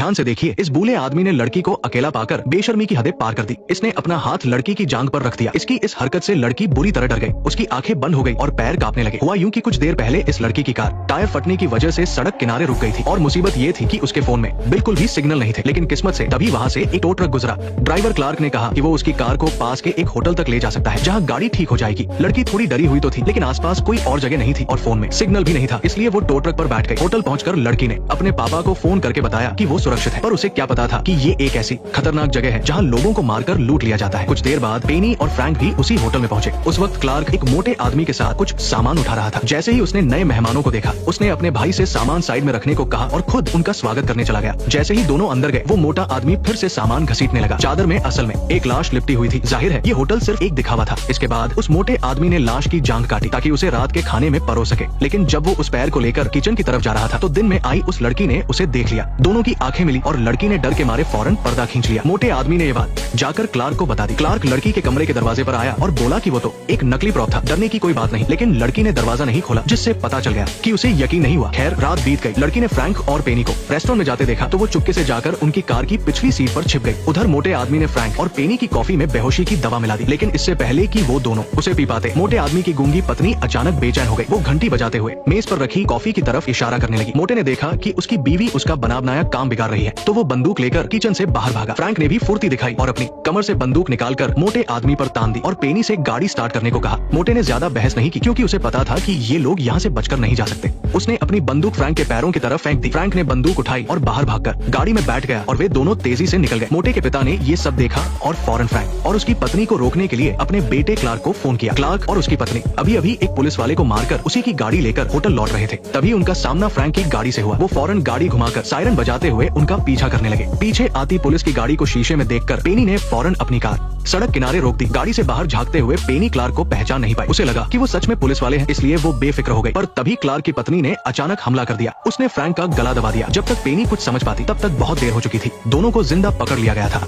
ध्यान से देखिए, इस बूले आदमी ने लड़की को अकेला पाकर बेशर्मी की हदें पार कर दी। इसने अपना हाथ लड़की की जांघ पर रख दिया। इसकी इस हरकत से लड़की बुरी तरह डर गई। उसकी आंखें बंद हो गई और पैर कांपने लगे। हुआ यूं कि कुछ देर पहले इस लड़की की कार टायर फटने की वजह से सड़क किनारे रुक गई थी और मुसीबत ये थी कि उसके फोन में बिल्कुल भी सिग्नल नहीं थे। लेकिन किस्मत से तभी वहाँ से एक टो ट्रक गुजरा। ड्राइवर क्लार्क ने कहा कि वो उसकी कार को पास के एक होटल तक ले जा सकता है, जहाँ गाड़ी ठीक हो जाएगी। लड़की थोड़ी डरी हुई तो थी, लेकिन आसपास कोई और जगह नहीं थी और फोन में सिग्नल भी नहीं था, इसलिए वो टो ट्रक पर बैठ गई। होटल पहुंचकर लड़की ने अपने पापा को फोन करके बताया कि वो सुरक्षित है, पर उसे क्या पता था कि ये एक ऐसी खतरनाक जगह है जहाँ लोगों को मारकर लूट लिया जाता है। कुछ देर बाद पेनी और फ्रैंक भी उसी होटल में पहुंचे। उस वक्त क्लार्क एक मोटे आदमी के साथ कुछ सामान उठा रहा था। जैसे ही उसने नए मेहमानों को देखा, उसने अपने भाई से सामान साइड में रखने को कहा और खुद उनका स्वागत करने चला गया। जैसे ही दोनों अंदर गए, वो मोटा आदमी फिर से सामान घसीटने लगा। चादर में असल में एक लाश लिपटी हुई थी। जाहिर है ये होटल सिर्फ एक दिखावा था। इसके बाद उस मोटे आदमी ने लाश की जांघ काटी ताकि उसे रात के खाने में परोस सके। लेकिन जब वो उस पैर को लेकर किचन की तरफ जा रहा था तो दिन में आई उस लड़की ने उसे देख लिया। दोनों की आंखें मिली और लड़की ने डर के मारे फौरन पर्दा खींच लिया। मोटे आदमी ने ये बात जाकर क्लार्क को बता दी। क्लार्क लड़की के कमरे के दरवाजे पर आया और बोला कि वो तो एक नकली प्रॉप था, डरने की कोई बात नहीं। लेकिन लड़की ने दरवाजा नहीं खोला, जिससे पता चल गया कि उसे यकीन नहीं हुआ। खैर रात बीत गई। लड़की ने फ्रैंक और पेनी को रेस्टोरेंट में जाते देखा तो वो चुपके से जाकर उनकी कार की पिछली सीट पर छिप गई। उधर मोटे आदमी ने फ्रैंक और पेनी की कॉफी में बेहोशी की दवा मिला दी। लेकिन इससे पहले कि वो दोनों उसे पी पाते, मोटे आदमी की गूंगी पत्नी अचानक बेचैन हो गई। वो घंटी बजाते हुए मेज पर रखी कॉफी की तरफ इशारा करने लगी। मोटे ने देखा कि उसकी बीवी उसका बना बनाया काम बिगाड़ रही है, तो वो बंदूक लेकर किचन से बाहर भागा। फ्रैंक ने भी फुर्ती दिखाई और अपनी कमर से बंदूक निकालकर मोटे आदमी पर तान दी और पेनी से गाड़ी स्टार्ट करने को कहा। मोटे ने ज्यादा बहस नहीं की, क्योंकि उसे पता था कि ये लोग यहाँ से बचकर नहीं जा सकते। उसने अपनी बंदूक फ्रैंक के पैरों की तरफ फेंक दी। फ्रैंक ने बंदूक उठाई और बाहर भागकर गाड़ी में बैठ गया और वे दोनों तेजी से निकल गए। मोटे के पिता ने ये सब देखा और फौरन फ्रैंक और उसकी पत्नी को रोकने के लिए अपने बेटे क्लार्क को फोन किया। क्लार्क और उसकी पत्नी अभी अभी एक पुलिस वाले को मारकर उसी की गाड़ी लेकर होटल लौट रहे थे। तभी उनका सामना फ्रैंक की गाड़ी से हुआ। वो फौरन गाड़ी घुमाकर सायरन बजाते हुए उनका पीछा करने लगे। पीछे आती पुलिस की गाड़ी को शीशे में देखकर पेनी ने फौरन अपनी कार सड़क किनारे रोक दी। गाड़ी से बाहर झांकते हुए पेनी क्लार्क को पहचान नहीं पाई। उसे लगा कि वो सच में पुलिस वाले हैं, इसलिए वो बेफिक्र हो गई। पर तभी क्लार्क की पत्नी ने अचानक हमला कर दिया। उसने फ्रैंक का गला दबा दिया। जब तक पेनी कुछ समझ पाती तब तक बहुत देर हो चुकी थी। दोनों को जिंदा पकड़ लिया गया था।